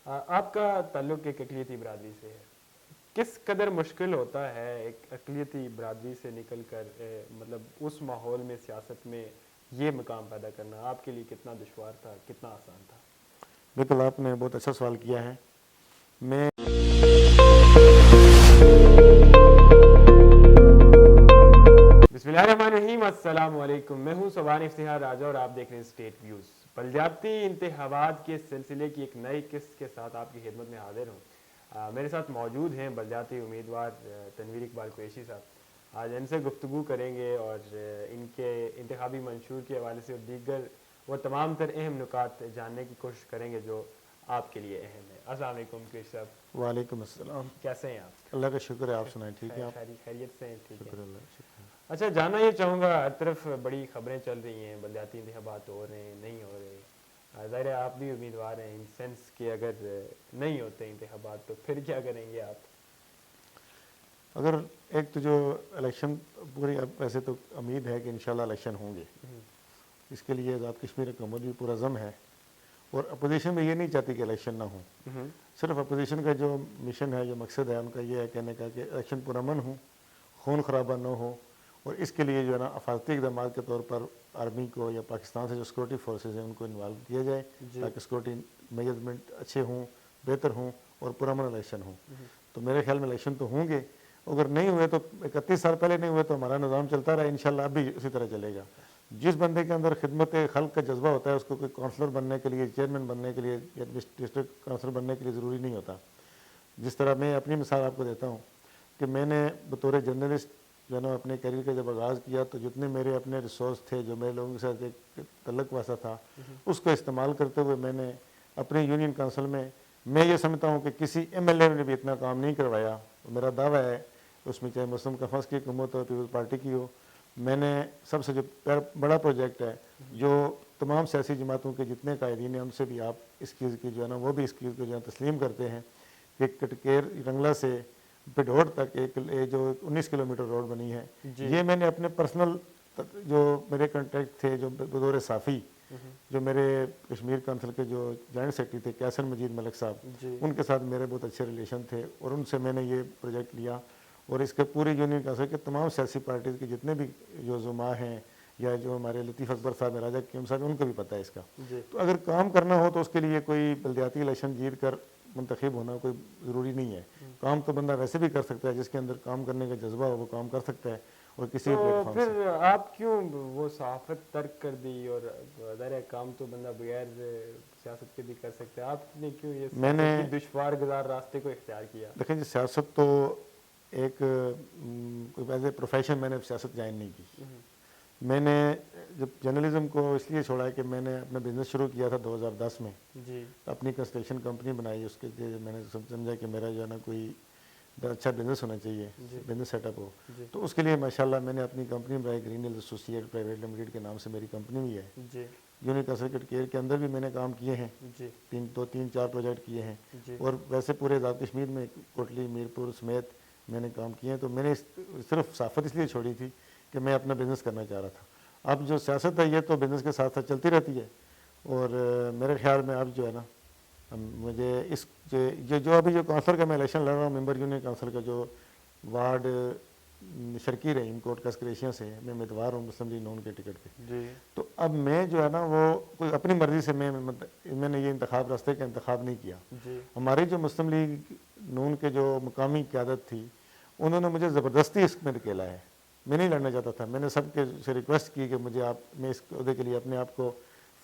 آپ کا تعلق ایک اقلیتی برادری سے ہے، کس قدر مشکل ہوتا ہے ایک اقلیتی برادری سے نکل کر مطلب اس ماحول میں سیاست میں یہ مقام پیدا کرنا آپ کے لیے کتنا دشوار تھا، کتنا آسان تھا؟ بالکل، آپ نے بہت اچھا سوال کیا ہے. میں بسم اللہ الرحمن الرحیم، السلام علیکم. میں ہوں سبحان افتخار راجہ اور آپ دیکھ رہے ہیں اسٹیٹ ویوز. بلدیاتی انتخابات کے سلسلے کی ایک نئی قسط کے ساتھ آپ کی خدمت میں حاضر ہوں. میرے ساتھ موجود ہیں بلدیاتی امیدوار تنویر اقبال قریشی صاحب. آج ان سے گفتگو کریں گے اور ان کے انتخابی منشور کے حوالے سے دیگر وہ تمام تر اہم نکات جاننے کی کوشش کریں گے جو آپ کے لیے اہم ہے. السلام علیکم قریشی صاحب. وعلیکم السلام. کیسے ہیں آپ؟ اللہ کا شکر ہے. آپ سنائیں ٹھیک ہے؟ آپ خیریت سے ہیں؟ ٹھیک ہے. شکر اللہ شکر. اچھا، جاننا یہ چاہوں گا، ہر طرف بڑی خبریں چل رہی ہیں، بلدیاتی انتخابات ہو رہے ہیں نہیں ہو رہے. ظاہر ہے آپ بھی امیدوار ہیں ان سینس کہ اگر نہیں ہوتے انتخابات تو پھر کیا کریں گے آپ؟ اگر ایک تو جو الیکشن پوری ویسے تو امید ہے کہ انشاءاللہ الیکشن ہوں گے، اس کے لیے آزاد کشمیر حکومت بھی پورا عزم ہے اور اپوزیشن بھی یہ نہیں چاہتی کہ الیکشن نہ ہوں. صرف اپوزیشن کا جو مشن ہے، جو مقصد ہے ان کا یہ ہے کہنے کا کہ الیکشن پرامن ہو، خون خرابہ نہ ہو، اور اس کے لیے جو ہے نا حفاظتی اقدامات کے طور پر آرمی کو یا پاکستان سے جو سیکورٹی فورسز ہیں ان کو انوالو کیا جائے تاکہ سیکورٹی میجرمنٹ اچھے ہوں، بہتر ہوں اور پرامن الیکشن ہوں. تو میرے خیال میں الیکشن تو ہوں گے. اگر نہیں ہوئے تو 31 سال پہلے نہیں ہوئے تو ہمارا نظام چلتا رہا، انشاءاللہ اب بھی اسی طرح چلے گا. جس بندے کے اندر خدمت خلق کا جذبہ ہوتا ہے اس کو کوئی کونسلر بننے کے لیے، چیئرمین بننے کے لیے یا ڈسٹرکٹ کونسلر بننے کے لیے ضروری نہیں ہوتا. جس طرح میں اپنی مثال آپ کو دیتا ہوں کہ میں نے بطور جرنلسٹ جو ہے نا اپنے کیریئر کا جب آغاز کیا تو جتنے میرے اپنے ریسورس تھے، جو میرے لوگوں کے ساتھ ایک تعلق واسطہ تھا، اس کو استعمال کرتے ہوئے میں نے اپنے یونین کونسل میں یہ سمجھتا ہوں کہ کسی ایم ایل اے نے بھی اتنا کام نہیں کروایا. میرا دعویٰ ہے اس میں چاہے مسلم کنفرنس کی حکومت ہو، پیپلز پارٹی کی ہو، میں نے سب سے جو بڑا پروجیکٹ ہے جو تمام سیاسی جماعتوں کے جتنے قائدین ہیں ان سے بھی آپ اس چیز کی جو ہے نا وہ بھی اس چیز کو جو ہے تسلیم کرتے ہیں کہ کٹکیر رنگلا سے پڈور تک ایک جو 19 کلومیٹر روڈ بنی ہے، یہ میں نے اپنے پرسنل جو میرے کنٹیکٹ تھے، جو بطور صافی جو میرے کشمیر کونسل کے جو جوائنٹ سیکرٹری تھے کیسن مجید ملک صاحب، ان کے ساتھ میرے بہت اچھے ریلیشن تھے اور ان سے میں نے یہ پروجیکٹ لیا. اور اس کے پورے یونین کونسل کے تمام سیاسی پارٹیز کے جتنے بھی جو زعماء ہیں یا جو ہمارے لطیف اکبر صاحب، راجہ کیم صاحب، ان کو بھی پتہ ہے اس کا. تو اگر کام کرنا ہو تو اس کے لیے کوئی بلدیاتی الیکشن جیت کر منتخب ہونا کوئی ضروری نہیں ہے. کام تو بندہ ویسے بھی کر سکتا ہے، جس کے اندر کام کرنے کا جذبہ ہو وہ کام کر سکتا ہے. اور کسی بھی پلیٹ فارم سے پھر آپ کیوں وہ صحافت ترک کر دی؟ اور ظاہر کام تو بندہ بغیر سیاست کے بھی کر سکتا ہے، آپ نے کیوں یہ سیاست کی دشوار گزار راستے کو اختیار کیا؟ دیکھیں جی، سیاست تو ایک ایز اے پروفیشن میں نے سیاست جوائن نہیں کی. میں نے جب جرنلزم کو اس لیے چھوڑا ہے کہ میں نے اپنا بزنس شروع کیا تھا 2010 میں، اپنی کنسٹرکشن کمپنی بنائی. اس کے لیے میں نے سمجھا کہ میرا جو ہے نا کوئی اچھا بزنس ہونا چاہیے، بزنس سیٹ اپ ہو. تو اس کے لیے ماشاءاللہ میں نے اپنی کمپنی بنائی، green Hills associate private limited کے نام سے میری کمپنی بھی ہے. یونین کونسل کٹکیر کے اندر بھی میں نے کام کیے ہیں، 3-4 پروجیکٹ کیے ہیں. اور ویسے پورے آزاد کشمیر میں کوٹلی، میرپور سمیت میں نے کام کیے ہیں. تو میں نے صرف صحافت اس لیے چھوڑی تھی کہ میں اپنا بزنس کرنا چاہ رہا تھا. اب جو سیاست ہے یہ تو بزنس کے ساتھ ساتھ چلتی رہتی ہے. اور میرے خیال میں اب جو ہے نا مجھے اس جو ابھی جو کونسلر کا میں الیکشن لڑ رہا ہوں، ممبر یونین کونسل کا، جو وارڈ شرکی رحیم کوٹ کسکریشیا سے میں امیدوار ہوں مسلم لیگ نون کے ٹکٹ پہ. تو اب میں جو ہے نا وہ کوئی اپنی مرضی سے میں نے یہ انتخاب راستے کا انتخاب نہیں کیا. ہماری جو مسلم لیگ نون کے جو مقامی قیادت تھی انہوں نے مجھے زبردستی اس میں دھکیلا ہے. میں نہیں لڑنا چاہتا تھا. میں نے سب کے سے ریکویسٹ کی کہ میں اس عہدے کے لیے اپنے آپ کو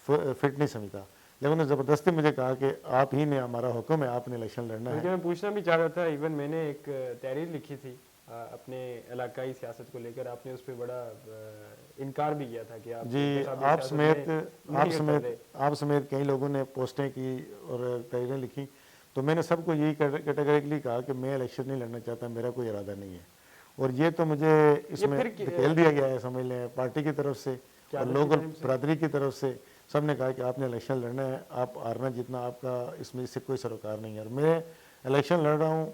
فٹ نہیں سمجھتا، لیکن انہوں نے زبردستی مجھے کہا کہ آپ ہی نے، ہمارا حکم ہے، آپ نے الیکشن لڑنا ہے. میں پوچھنا بھی چاہ رہا تھا، ایون میں نے ایک تحریر لکھی تھی اپنے علاقائی سیاست کو لے کر، آپ نے اس پہ بڑا انکار بھی کیا تھا کہ آپ سمیت کئی لوگوں نے پوسٹیں کی اور تحریریں لکھی. تو میں نے سب کو یہی کیٹیگریکلی کہا کہ میں الیکشن نہیں لڑنا چاہتا، میرا کوئی ارادہ نہیں ہے. اور یہ تو مجھے اس میں دھکیل دیا گیا ہے، سمجھ لیں پارٹی کی طرف سے اور لوکل برادری کی طرف سے. سب نے کہا کہ آپ نے الیکشن لڑنا ہے، آپ ہارنا جتنا آپ کا اس میں اس سے کوئی سروکار نہیں ہے. اور میں الیکشن لڑ رہا ہوں،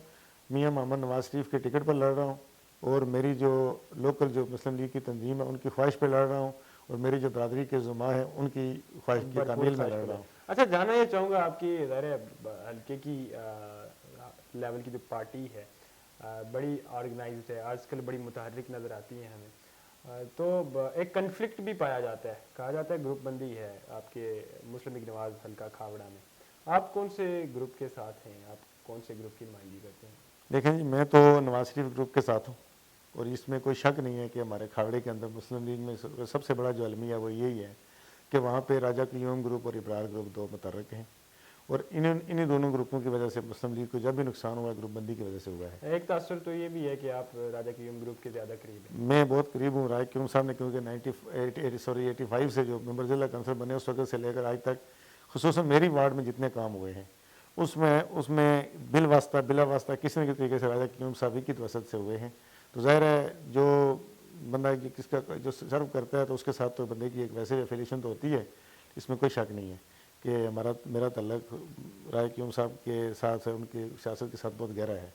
میاں محمد نواز شریف کے ٹکٹ پر لڑ رہا ہوں، اور میری جو لوکل جو مسلم لیگ کی تنظیم ہے ان کی خواہش پہ لڑ رہا ہوں، اور میری جو برادری کے زعماء ہیں ان کی خواہش کی تعمیل میں لڑ رہا ہوں. اچھا جانا یہ چاہوں گا آپ کی ظاہر ہے ہلکے کی لیول کی جو پارٹی ہے بڑی آرگنائزڈ ہے، آج کل بڑی متحرک نظر آتی ہیں ہمیں، تو ایک کنفلکٹ بھی پایا جاتا ہے، کہا جاتا ہے گروپ بندی ہے آپ کے مسلم لیگ نواز حلقہ کھاوڑا میں، آپ کون سے گروپ کے ساتھ ہیں، آپ کون سے گروپ کی نمائندگی کرتے ہیں؟ دیکھیں جی، میں تو نواز شریف گروپ کے ساتھ ہوں، اور اس میں کوئی شک نہیں ہے کہ ہمارے کھاوڑے کے اندر مسلم لیگ میں سب سے بڑا جو المیہ وہ یہی ہے کہ وہاں پہ راجہ قیوم گروپ اور ابرار گروپ دو متحرک ہیں، اور انہی دونوں گروپوں کی وجہ سے مسلم لیگ کو جب بھی نقصان ہوا گروپ بندی کی وجہ سے ہوا ہے۔ ایک تاثر تو یہ بھی ہے کہ آپ راجہ قیوم گروپ کے زیادہ قریب ہیں۔ میں بہت قریب ہوں رائے قیوم صاحب نے، کیونکہ 85 سے جو ممبر ضلع کونسل بنے اس وقت سے لے کر آج تک خصوصاً میری وارڈ میں جتنے کام ہوئے ہیں اس میں بلا واسطہ کسی نہ کسی طریقے سے راجہ قیوم صاحب ہی کی توسط سے ہوئے ہیں۔ تو ظاہر ہے جو بندہ کس کا جو سرو کرتا ہے تو اس کے ساتھ تو بندے کی ایک ویسے ایفیلیشن تو ہوتی ہے، اس میں کوئی شک نہیں ہے کہ میرا تعلق رائے قیوم صاحب کے ساتھ ان کی سیاست کے ساتھ بہت گہرا ہے۔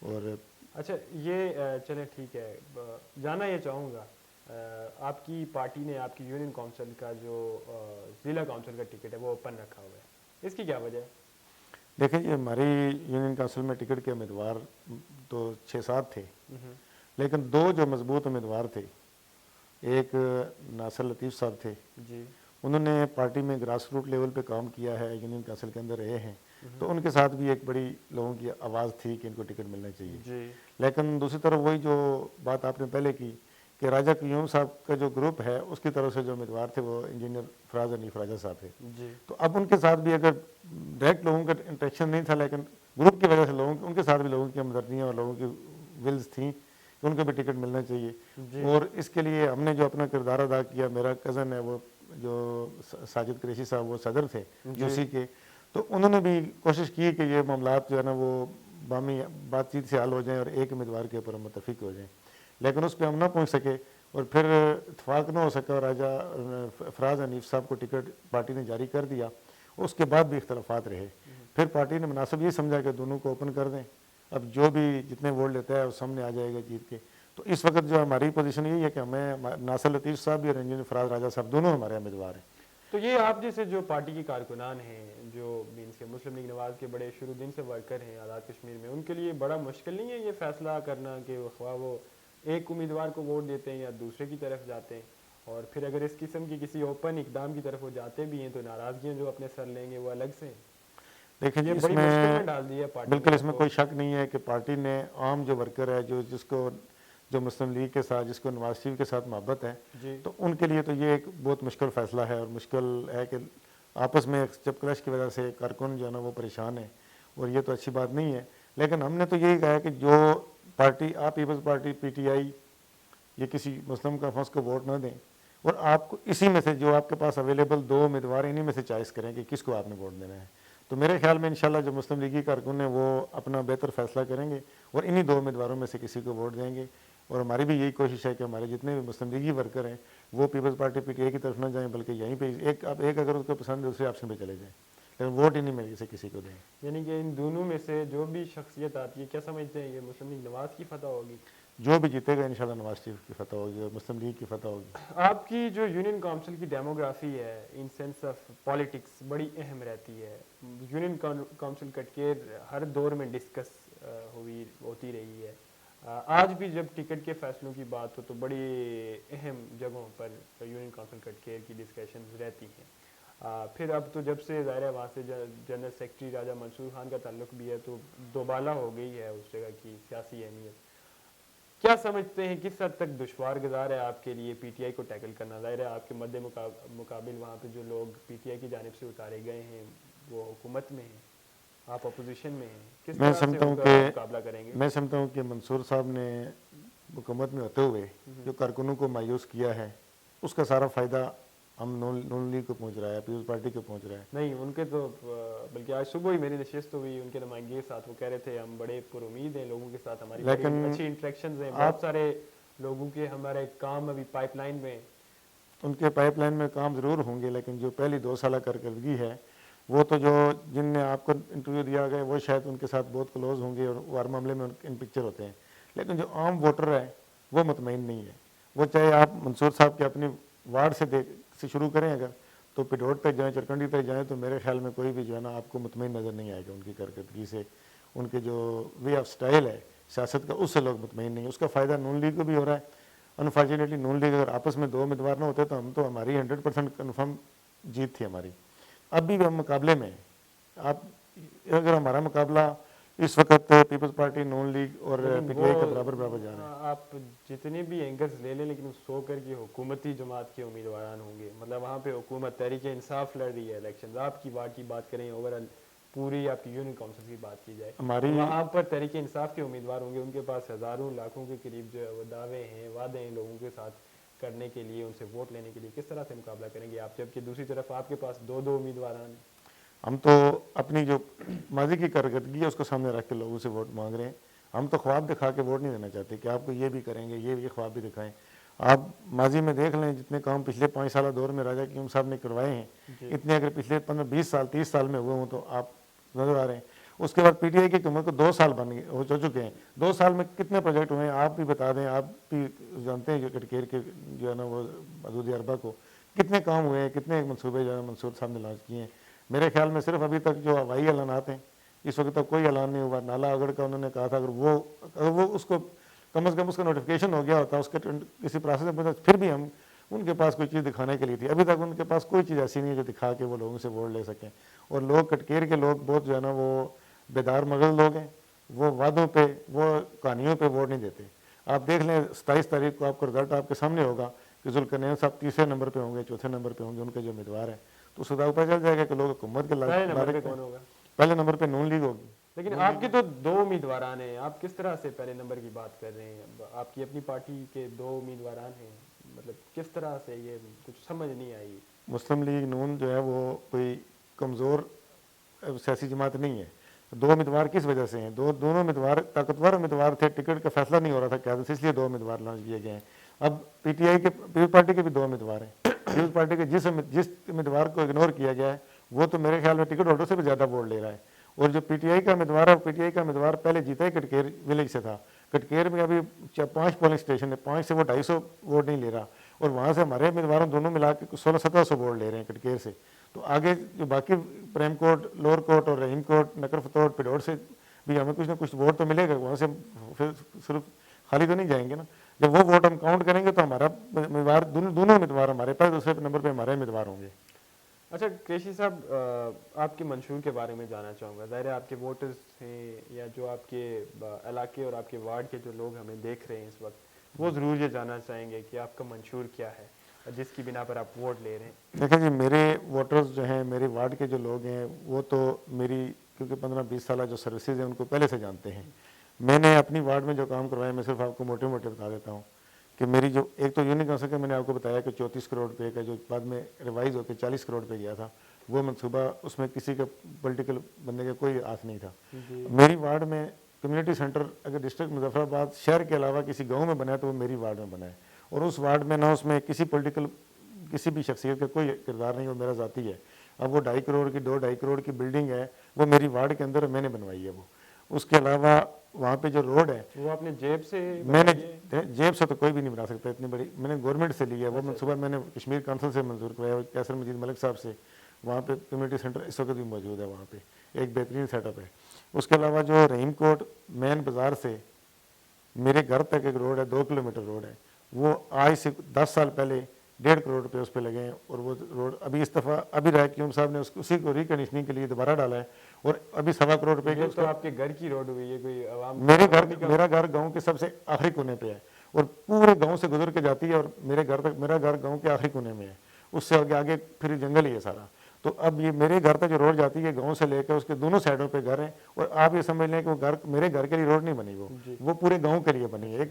اور اچھا یہ چلیں ٹھیک ہے، جانا یہ چاہوں گا آپ کی پارٹی نے آپ کی یونین کونسل کا جو ضلع کونسل کا ٹکٹ ہے وہ اوپن رکھا ہوا ہے، اس کی کیا وجہ ہے؟ دیکھیں جی، ہماری یونین کونسل میں ٹکٹ کے امیدوار تو 6-7 تھے، لیکن 2 جو مضبوط امیدوار تھے، ایک ناصر لطیف صاحب تھے، جی انہوں نے پارٹی میں گراس روٹ لیول پہ کام کیا ہے، یونین کونسل کے اندر رہے ہیں، تو ان کے ساتھ بھی ایک بڑی لوگوں کی آواز تھی کہ ان کو ٹکٹ ملنا چاہیے۔ جی لیکن دوسری طرف وہی جو بات آپ نے پہلے کی کہ راجہ قیوم صاحب کا جو گروپ ہے اس کی طرف سے جو امیدوار تھے وہ انجینئر فراز حنیف راجہ صاحب تھے، جی تو اب ان کے ساتھ بھی اگر ڈائریکٹ لوگوں کا انٹریکشن نہیں تھا، لیکن گروپ کی وجہ سے ان کے ساتھ بھی لوگوں کی ہمدردیاں اور لوگوں کی ولز تھیں کہ ان کو بھی ٹکٹ ملنا چاہیے۔ جی اور اس کے لیے ہم نے جو اپنا کردار ادا کیا، میرا کزن ہے وہ جو ساجد قریشی صاحب وہ صدر تھے یوسی کے، تو انہوں نے بھی کوشش کی کہ یہ معاملات جو ہے نا وہ باہمی بات چیت سے حل ہو جائیں اور ایک امیدوار کے اوپر ہم متفق ہو جائیں، لیکن اس پہ ہم نہ پہنچ سکے اور پھر اتفاق نہ ہو سکا اور راجہ فراز حنیف صاحب کو ٹکٹ پارٹی نے جاری کر دیا۔ اس کے بعد بھی اختلافات رہے، پھر پارٹی نے مناسب یہ سمجھا کہ دونوں کو اوپن کر دیں، اب جو بھی جتنے ووٹ لیتا ہے وہ سامنے آ جائے گا جیت کے۔ تو اس وقت جو ہماری پوزیشن یہی ہے کہ ہمیں ناصر لطیف صاحب بھی اور انجینئر فراز راجہ صاحب دونوں ہمارے امیدوار ہیں۔ تو یہ آپ جیسے جو پارٹی کے کارکنان ہیں جو مینس کے مسلم لیگ نواز کے بڑے شروع دن سے ورکر ہیں آزاد کشمیر میں، ان کے لیے بڑا مشکل نہیں ہے یہ فیصلہ کرنا کہ خواہ وہ ایک امیدوار کو ووٹ دیتے ہیں یا دوسرے کی طرف جاتے ہیں، اور پھر اگر اس قسم کی کسی اوپن اقدام کی طرف وہ جاتے بھی ہیں تو ناراضگیاں جو اپنے سر لیں گے وہ الگ سے ہیں؟ دیکھیں جی، یہ اس بڑی مشکل میں میں ڈال دی ہے پارٹی نے بالکل اس آپ میں کو۔ کوئی شک نہیں ہے کہ پارٹی نے عام جو ورکر ہے جو مسلم لیگ کے ساتھ جس کو نواز شریف کے ساتھ محبت ہے، جی تو ان کے لیے تو یہ ایک بہت مشکل فیصلہ ہے، اور مشکل ہے کہ آپس میں جب کلش کی وجہ سے کارکن جو ہے نا وہ پریشان ہیں، اور یہ تو اچھی بات نہیں ہے۔ لیکن ہم نے تو یہی کہا ہے کہ جو پارٹی آپ پیپلز پارٹی پی ٹی آئی یہ کسی مسلم کانفرنس کو ووٹ نہ دیں، اور آپ کو اسی میں سے جو آپ کے پاس اویلیبل 2 امیدوار انہی میں سے چوائس کریں کہ کس کو آپ نے ووٹ دینا ہے، تو میرے خیال میں انشاءاللہ جو مسلم لیگی کارکن ہیں وہ اپنا بہتر فیصلہ کریں گے اور انہی 2 امیدواروں میں سے کسی کو ووٹ دیں گے۔ اور ہماری بھی یہی کوشش ہے کہ ہمارے جتنے بھی مسلم لیگی ورکر ہیں وہ پیپلز پارٹی پی ٹی آئی کی طرف نہ جائیں، بلکہ یہیں پہ ایک اگر اس کو پسند ہے دوسرے آپشن پہ چلے جائیں، لیکن ووٹ انہی میں سے کسی کو دیں۔ یعنی کہ ان دونوں میں سے جو بھی شخصیت آتی ہے، کیا سمجھتے ہیں یہ مسلم لیگ نواز کی فتح ہوگی؟ جو بھی جیتے گا انشاءاللہ نواز شریف کی فتح ہوگی اور مسلم لیگ کی فتح ہوگی۔ آپ کی جو یونین کونسل کی ڈیموگرافی ہے ان سینس آف پالیٹکس بڑی اہم رہتی ہے، یونین کونسل کٹکیر ہر دور میں ڈسکس ہوتی رہی ہے، آج بھی جب ٹکٹ کے فیصلوں کی بات ہو تو بڑی اہم جگہوں پر یونین کونسل کٹکیر کی ڈسکشنز رہتی ہیں۔ پھر اب تو جب سے ظاہر ہے وہاں سے جنرل سیکرٹری راجہ منصور خان کا تعلق بھی ہے تو دوبالا ہو گئی ہے اس جگہ کی سیاسی اہمیت۔ کیا سمجھتے ہیں کس حد تک دشوار گزار ہے آپ کے لیے پی ٹی آئی کو ٹیکل کرنا؟ ظاہر ہے آپ کے مد مقابل وہاں پہ جو لوگ پی ٹی آئی کی جانب سے اتارے گئے ہیں وہ حکومت میں ہیں، آپ اپوزیشن میں ہیں، کس میں طرح سے سمجھتا ان ہوں کا کہ مقابلہ کریں گے؟ میں سمجھتا ہوں کہ منصور صاحب نے حکومت میں ہوتے ہوئے جو کارکنوں کو مایوس کیا ہے اس کا سارا فائدہ ہم نون لیگ کو پہنچ رہا ہے، پیپلز پارٹی کو پہنچ رہا ہے۔ نہیں ان کے تو بلکہ آج صبح ہی میری نشست ہوئی ان کے نمائندگی کے ساتھ، وہ کہہ رہے تھے ہم بڑے پر امید ہیں لوگوں کے ساتھ، ہماری بڑی لیکن اچھی انٹریکشنز ہیں، بہت سارے لوگوں کے ہمارے کام ابھی پائپ لائن میں ہیں۔ ان کے پائپ لائن میں کام ضرور ہوں گے، لیکن جو پہلی 2 سالہ کارکردگی ہے وہ تو جو جن نے آپ کو انٹرویو دیا گیا وہ شاید ان کے ساتھ بہت کلوز ہوں گے اور وہ ہر معاملے میں ان پکچر ہوتے ہیں، لیکن جو عام ووٹر ہے وہ مطمئن نہیں ہے۔ وہ چاہے آپ منصور صاحب کے اپنی وارڈ سے شروع کریں اگر تو پڈوٹ تک جائیں, چرکنڈی تک جائیں, تو میرے خیال میں کوئی بھی جو ہے نا آپ کو مطمئن نظر نہیں آئے گا ان کی کارکردگی سے. ان کے جو وے آف سٹائل ہے سیاست کا, اس سے لوگ مطمئن نہیں. اس کا فائدہ نون لیگ کو بھی ہو رہا ہے. انفارچونیٹلی نون لیگ اگر آپس میں 2 امیدوار نہ ہوتے تو ہماری 100% کنفرم جیت تھی ہماری. اب بھی ہم مقابلے میں, آپ اگر ہمارا مقابلہ اس وقت پیپلز پارٹی, نون لیگ اور پی ٹی آئی کا برابر جا رہا ہے. آپ جتنے بھی اینکرز لے لیں لیکن سو کر کے حکومتی جماعت کے امیدواران ہوں گے. مطلب وہاں پہ حکومت تحریک انصاف لڑ رہی ہے الیکشن. آپ کی وارڈ کی بات کریں, اوور آل پوری آپ کی یونین کونسل کی بات کی جائے, وہاں پر تحریک انصاف کے امیدوار ہوں گے. ان کے پاس ہزاروں لاکھوں کے قریب جو ہے وہ دعوے ہیں, وعدے ہیں لوگوں کے ساتھ کرنے کے لیے, ان سے ووٹ لینے کے لیے. کس طرح سے مقابلہ کریں گے آپ, جبکہ دوسری طرف آپ کے پاس 2 امیدواران ہیں؟ ہم تو اپنی جو ماضی کی کارکردگی ہے اس کو سامنے رکھ کے لوگوں سے ووٹ مانگ رہے ہیں. ہم تو خواب دکھا کے ووٹ نہیں دینا چاہتے کہ آپ کو یہ بھی کریں گے, یہ خواب بھی دکھائیں. آپ ماضی میں دیکھ لیں جتنے کام پچھلے 5 سالہ دور میں راجہ قیوم صاحب نے کروائے ہیں, اتنے اگر پچھلے 15-20 سال 30 سال میں ہوئے ہوں تو آپ نظر آ رہے ہیں. اس کے بعد پی ٹی آئی کی حکومت کو 2 سال ہو چکے ہیں. 2 سال میں کتنے پروجیکٹ ہوئے ہیں آپ بھی بتا دیں. آپ بھی جانتے ہیں جو کٹکیر کے جو ہے نا وہ حدود اربا کو کتنے کام ہوئے ہیں, کتنے منصوبے جو ہے منصور صاحب نے لانچ کیے ہیں. میرے خیال میں صرف ابھی تک جو ہوائی اعلانات ہیں اس وقت تک کوئی اعلان نہیں ہوا. نالا اگڑ کا انہوں نے کہا تھا, اگر وہ اس کو کم از کم اس کا نوٹیفیکیشن ہو گیا ہوتا اس کے کسی پروسیس میں, پھر بھی ہم ان کے پاس کوئی چیز دکھانے کے لیے تھی. ابھی تک ان کے پاس کوئی چیز ایسی نہیں ہے جو دکھا کے وہ لوگوں سے ووٹ لے سکیں. اور لوگ کٹکیر کے لوگ بہت جو ہے نا وہ بیدار مغل لوگ ہیں. وہ وعدوں پہ, وہ کہانیوں پہ ووٹ نہیں دیتے. آپ دیکھ لیں 27 تاریخ کو آپ کا رزلٹ آپ کے سامنے ہوگا کہ ذوالقرنین صاحب 3 نمبر پہ ہوں گے, 4 نمبر پہ ہوں گے ان کے جو امیدوار ہیں. تو اس کا پتہ چل جائے گا کہ لوگ حکومت کے کون ہوگا. پہلے نمبر پہ نون لیگ ہوگی. لیکن آپ کے تو 2 امیدواران ہیں, آپ کس طرح سے پہلے نمبر کی بات کر رہے ہیں؟ آپ کی اپنی پارٹی کے 2 امیدواران ہیں, مطلب کس طرح سے, یہ کچھ سمجھ نہیں آئی. مسلم لیگ نون جو ہے وہ کوئی کمزور سیاسی جماعت نہیں ہے. 2 امیدوار کس وجہ سے ہیں؟ دونوں امیدوار طاقتور امیدوار تھے, ٹکٹ کا فیصلہ نہیں ہو رہا تھا قیادت سے, اس لیے 2 امیدوار لانچ کیے گئے ہیں. اب پی ٹی آئی کے پیپلز پارٹی کے بھی 2 امیدوار ہیں. پیپلز پارٹی کے جس امیدوار کو اگنور کیا گیا ہے وہ تو میرے خیال میں ٹکٹ ہولڈر سے بھی زیادہ ووٹ لے رہا ہے. اور جو پی ٹی آئی کا امیدوار ہے, پی ٹی آئی کا امیدوار پہلے جیتا ہی کٹکیر ولیج سے تھا. کٹکیر میں ابھی 5 پولنگ اسٹیشن ہے, 5 سے وہ 250 ووٹ نہیں لے رہا. اور وہاں سے ہمارے امیدواروں دونوں ملا کے 1600-1700 ووٹ لے رہے ہیں کٹکیر سے. تو آگے جو باقی پریم کورٹ, لوور کورٹ اور رحیم کورٹ, نکر فتوڑ, پڈوٹ سے بھی ہمیں کچھ نہ کچھ ووٹ تو ملے گا. وہاں سے پھر صرف خالی تو نہیں جائیں گے نا. جب وہ ووٹ ہم کاؤنٹ کریں گے تو ہمارا امیدوار دونوں امیدوار ہمارے پاس, دوسرے نمبر پہ ہمارے امیدوار ہوں گے. اچھا قریشی صاحب, آپ کے منشور کے بارے میں جاننا چاہوں گا. ظاہر ہے آپ کے ووٹرز ہیں یا جو آپ کے علاقے اور آپ کے وارڈ کے جو لوگ ہمیں دیکھ رہے ہیں اس وقت, وہ ضرور یہ جاننا چاہیں گے کہ آپ کا منشور کیا ہے جس کی بنا پر آپ ووٹ لے رہے ہیں. دیکھیں جی, میرے ووٹرز جو ہیں, میرے وارڈ کے جو لوگ ہیں, وہ تو میری کیونکہ 15-20 سالہ جو سروسز ہیں ان کو پہلے سے جانتے ہیں. میں نے اپنی وارڈ میں جو کام کروایا, میں صرف آپ کو موٹے بتا دیتا ہوں کہ میری جو ایک تو یونین کونسل کا میں نے آپ کو بتایا کہ 34 کروڑ روپے کا جو بعد میں ریوائز ہو کے 40 کروڑ پہ گیا تھا, وہ منصوبہ اس میں کسی کا پولیٹیکل بندے کا کوئی ہاتھ نہیں تھا. میری وارڈ میں کمیونٹی سینٹر اگر ڈسٹرکٹ مظفر آباد شہر کے علاوہ کسی گاؤں میں بنا ہے تو وہ میری وارڈ میں بنا ہے. اور اس وارڈ میں نہ اس میں کسی پولیٹیکل کسی بھی شخصیت کا کوئی کردار نہیں, وہ میرا ذاتی ہے. اب وہ 2.5 کروڑ کی 2.5 کروڑ کی بلڈنگ ہے, وہ میری وارڈ کے اندر میں نے بنوائی ہے. وہ اس کے علاوہ وہاں پہ جو روڈ ہے وہ اپنے جیب سے, میں نے جیب سے تو کوئی بھی نہیں بنا سکتا اتنی بڑی, میں نے گورنمنٹ سے لی ہے. وہ منصوبہ میں نے کشمیر کونسل سے منظور کروایا, کیسر مجید ملک صاحب سے. وہاں پہ کمیونٹی سینٹر اس وقت بھی موجود ہے, وہاں پہ ایک بہترین سیٹ اپ ہے. اس کے علاوہ جو رحیم کوٹ مین بازار سے میرے گھر تک ایک روڈ ہے, 2 کلومیٹر روڈ ہے, وہ آج سے 10 سال پہلے 1.5 کروڑ روپے اس پہ لگے ہیں. اور وہ روڈ ابھی اس دفعہ ابھی رائے قیوم صاحب نے اسی کو ریکنڈیشننگ کے لیے دوبارہ ڈالا ہے, اور ابھی 1.25 کروڑ روپے کی. تو آپ کے گھر کی روڈ ہوئی ہے, کوئی عوام میرا گھر گاؤں کے سب سے آخری کونے پہ ہے, اور پورے گاؤں سے گزر کے جاتی ہے, اور میرا گھر گاؤں کے آخری کونے میں ہے. اس سے آگے پھر جنگل ہی ہے سارا. تو اب یہ میرے گھر تک جو روڈ جاتی ہے گاؤں سے لے کے اس کے دونوں سائڈوں پہ گھر ہیں. اور آپ یہ سمجھ لیں کہ وہ گھر میرے گھر کے لیے روڈ نہیں بنی, وہ پورے گاؤں کے لیے بنی ہے.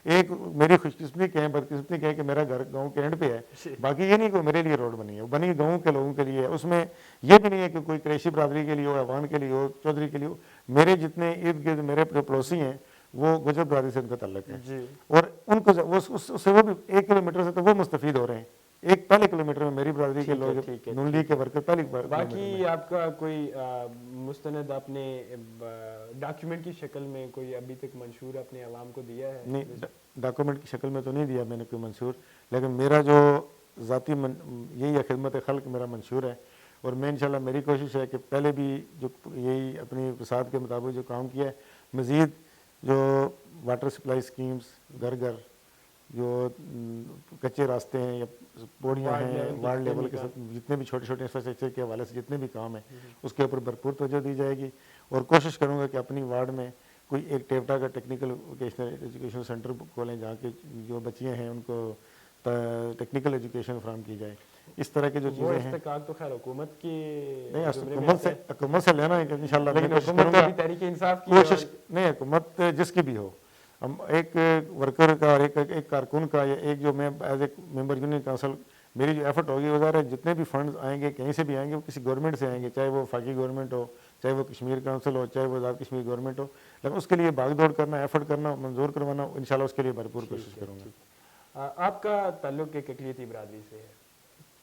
ایک میری خوش قسمتی کہیں بدقسمتی کہیں کہ میرا گھر گاؤں کے اینڈ پہ ہے, باقی یہ نہیں کہ میرے لیے روڈ بنی ہے, وہ بنی گاؤں کے لوگوں کے لیے ہے. اس میں یہ بھی نہیں ہے کہ کوئی قریشی برادری کے لیے ہو, عوان کے لیے ہو, چودھری کے لیے ہو. میرے جتنے ارد گرد میرے پڑوسی ہیں وہ گجر برادری سے ان کا تعلق ہے, اور ان کو اس سے وہ بھی 1 کلومیٹر سے تو وہ مستفید ہو رہے ہیں. ایک پہلے کلومیٹر میں میری برادری کے لوگ نون لیگ کے ورکر پہلی بار. باقی آپ کا کوئی مستند اپنے ڈاکیومنٹ کی شکل میں کوئی ابھی تک منشور اپنے عوام کو دیا ہے؟ نہیں, ڈاکومنٹ کی شکل میں تو نہیں دیا میں نے کوئی منشور, لیکن میرا جو ذاتی یہی ہے خدمت خلق میرا منشور ہے، اور میں انشاءاللہ میری کوشش ہے کہ پہلے بھی جو یہی اپنی وسعت کے مطابق جو کام کیا ہے، مزید جو واٹر سپلائی سکیمز گھر گھر، جو کچے راستے ہیں یا پوڑیاں ہیں وارڈ لیول کے ساتھ، جتنے بھی چھوٹے چھوٹے انفراسٹرکچر کے حوالے سے جتنے بھی کام ہیں اس کے اوپر بھرپور توجہ دی جائے گی، اور کوشش کروں گا کہ اپنی وارڈ میں کوئی ایک ٹیپٹا کا ٹیکنیکل ووکیشنل ایجوکیشن سینٹر کھولیں جہاں کے جو بچیاں ہیں ان کو ٹیکنیکل ایجوکیشن فراہم کی جائے۔ اس طرح کی جو چیزیں ہیں، استحقاق تو خیر حکومت کی نہیں حکومت سے لینا ہے کہ انشاءاللہ میں کوشش حکومت کروں تو گا، ابھی تحریک انصاف کی کوشش نہیں حکومت جس کی بھی ہو، ہم ایک ورکر کا اور ایک کارکن کا یا ایک جو میں as a member union council میری جو ایفرٹ ہوگی وہ ظاہر ہے جتنے بھی فنڈز آئیں گے کہیں سے بھی آئیں گے وہ کسی گورنمنٹ سے آئیں گے، چاہے وہ وفاقی گورنمنٹ ہو، چاہے وہ کشمیر کونسل ہو، چاہے وہ آزاد کشمیر گورنمنٹ ہو، لیکن اس کے لیے بھاگ دوڑ کرنا، ایفرٹ کرنا، منظور کروانا، انشاءاللہ اس کے لیے بھرپور کوشش کروں گا۔ آپ کا تعلق ایک اقلیتی برادری سے ہے،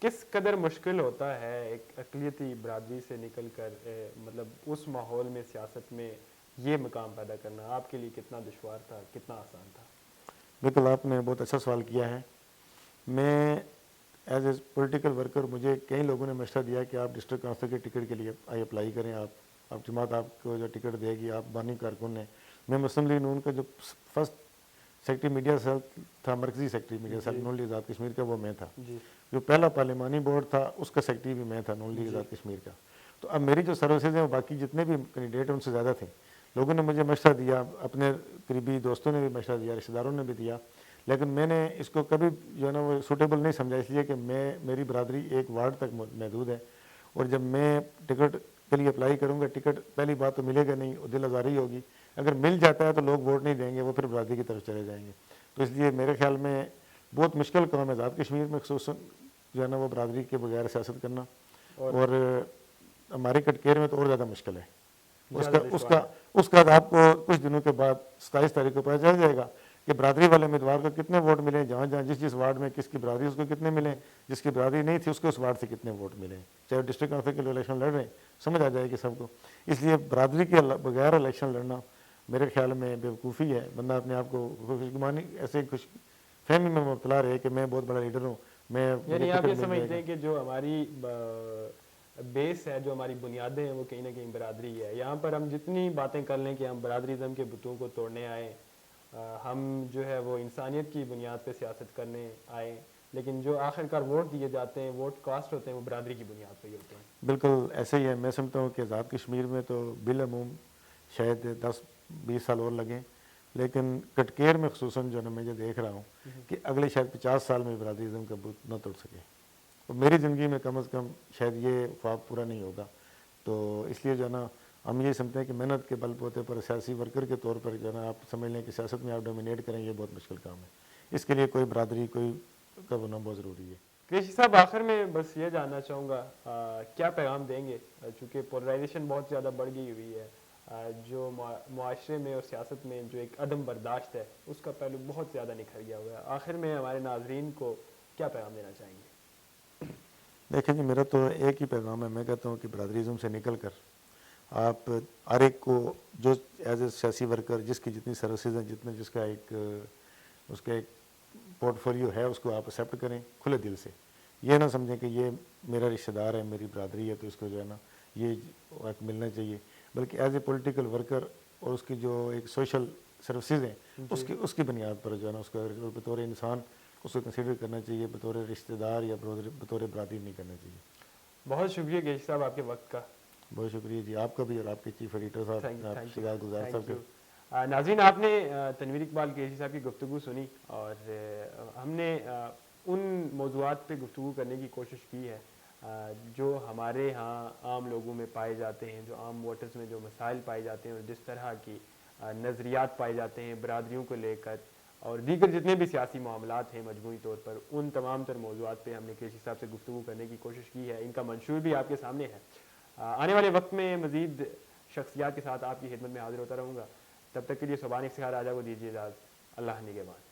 کس قدر مشکل ہوتا ہے ایک اقلیتی برادری سے نکل کر مطلب اس ماحول میں سیاست میں یہ مقام پیدا کرنا آپ کے لیے کتنا دشوار تھا، کتنا آسان تھا؟ بالکل آپ نے بہت اچھا سوال کیا ہے۔ میں ایز اے پولیٹیکل ورکر مجھے کئی لوگوں نے مشورہ دیا کہ آپ ڈسٹرکٹ کونسل کے ٹکٹ کے لیے اپلائی کریں، آپ جماعت آپ کو جو ٹکٹ دے گی، آپ بانی کارکن ہیں۔ میں مسلم لیگ نون کا جو فرسٹ سیکٹری میڈیا سیل تھا، مرکزی سیکٹری میڈیا سیل نون لیگ آزاد کشمیر کا، وہ میں تھا۔ جو پہلا پارلیمانی بورڈ تھا اس کا سیکٹری بھی میں تھا نون لیگ آزاد کشمیر کا۔ تو اب میری جو سروسز ہیں وہ باقی جتنے بھی کینڈیڈیٹ ہیں ان سے زیادہ تھے۔ لوگوں نے مجھے مشورہ دیا، اپنے قریبی دوستوں نے بھی مشورہ دیا، رشتہ داروں نے بھی دیا، لیکن میں نے اس کو کبھی جو ہے نا وہ سوٹیبل نہیں سمجھا، اس لیے کہ میری برادری ایک وارڈ تک محدود ہے، اور جب میں ٹکٹ کے لیے اپلائی کروں گا، ٹکٹ پہلی بات تو ملے گا نہیں، اور دل آزاری ہوگی، اگر مل جاتا ہے تو لوگ ووٹ نہیں دیں گے، وہ پھر برادری کی طرف چلے جائیں گے۔ تو اس لیے میرے خیال میں بہت مشکل کام ہے آزاد کشمیر میں خصوصاً جو ہے نا وہ برادری کے بغیر سیاست کرنا، اور ہماری کٹکیر میں تو اور زیادہ مشکل ہے۔ اس کا آپ کو کچھ دنوں کے بعد 27 تاریخ کو پتہ چل جائے گا کہ برادری والے امیدوار کو کتنے ووٹ ملے، جہاں جس وارڈ میں کس کی برادری اس کو کتنے ملے، جس کی برادری نہیں تھی اس کو اس وارڈ سے کتنے ووٹ ملے، چاہے ڈسٹرکٹ کونسل کے لیے الیکشن لڑ رہے ہیں، سمجھ آ جائے گی سب کو۔ اس لیے برادری کے بغیر الیکشن لڑنا میرے خیال میں بیوقوفی ہے، بندہ اپنے آپ کو خوشگمانی ایسے خوش فہمی میں مبتلا رہے کہ میں بہت بڑا لیڈر ہوں، یعنی آپ یہ سمجھتے ہیں کہ جو ہماری بیس ہے، جو ہماری بنیادیں ہیں، وہ کہیں نہ کہیں برادری ہے۔ یہاں پر ہم جتنی باتیں کر لیں کہ ہم برادریزم کے بتوں کو توڑنے آئے، ہم جو ہے وہ انسانیت کی بنیاد پہ سیاست کرنے آئے، لیکن جو آخر کار ووٹ دیے جاتے ہیں، ووٹ کاسٹ ہوتے ہیں، وہ برادری کی بنیاد پہ ہی ہوتے ہیں۔ بالکل ایسے ہی ہے۔ میں سمجھتا ہوں کہ آزاد کشمیر میں تو بالعموم شاید 10-20 سال اور لگیں، لیکن کٹکیر میں خصوصاً جو ہے میں جو دیکھ رہا ہوں کہ اگلے شاید 50 سال میں برادریزم کا بت نہ توڑ سکے، اور میری زندگی میں کم از کم شاید یہ خواب پورا نہیں ہوگا۔ تو اس لیے جو ہے نا ہم یہ سمجھتے ہیں کہ محنت کے بل بوتے پر سیاسی ورکر کے طور پر جو ہے نا آپ سمجھ لیں کہ سیاست میں آپ ڈومینیٹ کریں، یہ بہت مشکل کام ہے۔ اس کے لیے کوئی برادری کا ہونا بہت ضروری ہے۔ قریشی صاحب، آخر میں بس یہ جاننا چاہوں گا کیا پیغام دیں گے، چونکہ پولرائزیشن بہت زیادہ بڑھ گئی ہوئی ہے، جو معاشرے میں اور سیاست میں جو ایک عدم برداشت ہے اس کا پہلو بہت زیادہ نکھر گیا ہوا ہے، آخر میں ہمارے ناظرین کو کیا پیغام دینا چاہیں گے؟ دیکھیں جی، میرا تو ایک ہی پیغام ہے، میں کہتا ہوں کہ برادریزم سے نکل کر آپ ہر ایک کو جو ایز اے سیاسی ورکر جس کی جتنی سروسز ہیں، جتنے اس کا ایک پورٹ فولیو ہے، اس کو آپ ایکسیپٹ کریں کھلے دل سے۔ یہ نہ سمجھیں کہ یہ میرا رشتہ دار ہے، میری برادری ہے تو اس کو جو ہے نا یہ حق ملنا چاہیے، بلکہ ایز اے پولیٹیکل ورکر اور اس کی جو ایک سوشل سروسز ہیں اس کی بنیاد پر جو ہے نا اس کو بطور انسان اس کو کنسیڈر کرنا چاہیے، بطور رشتہ دار یا بطور برادری نہیں کرنا چاہیے۔ بہت شکریہ قریشی صاحب آپ کے وقت کا۔ بہت شکریہ جی، آپ کا بھی اور آپ کے چیف ایڈیٹر صاحب شجاعت گزار صاحب کے۔ ناظرین، آپ نے تنویر اقبال قریشی صاحب کی گفتگو سنی، اور ہم نے ان موضوعات پہ گفتگو کرنے کی کوشش کی ہے جو ہمارے ہاں عام لوگوں میں پائے جاتے ہیں، جو عام ووٹرز میں جو مسائل پائے جاتے ہیں، اور جس طرح کی نظریات پائے جاتے ہیں برادریوں کو لے کر، اور دیگر جتنے بھی سیاسی معاملات ہیں مجموعی طور پر، ان تمام تر موضوعات پہ ہم نے قریشی صاحب سے گفتگو کرنے کی کوشش کی ہے۔ ان کا منشور بھی آپ کے سامنے ہے۔ آنے والے وقت میں مزید شخصیات کے ساتھ آپ کی خدمت میں حاضر ہوتا رہوں گا۔ تب تک کے لیے صبح افتخار راجہ کو دیجیے اجازت۔ اللہ نگہبان۔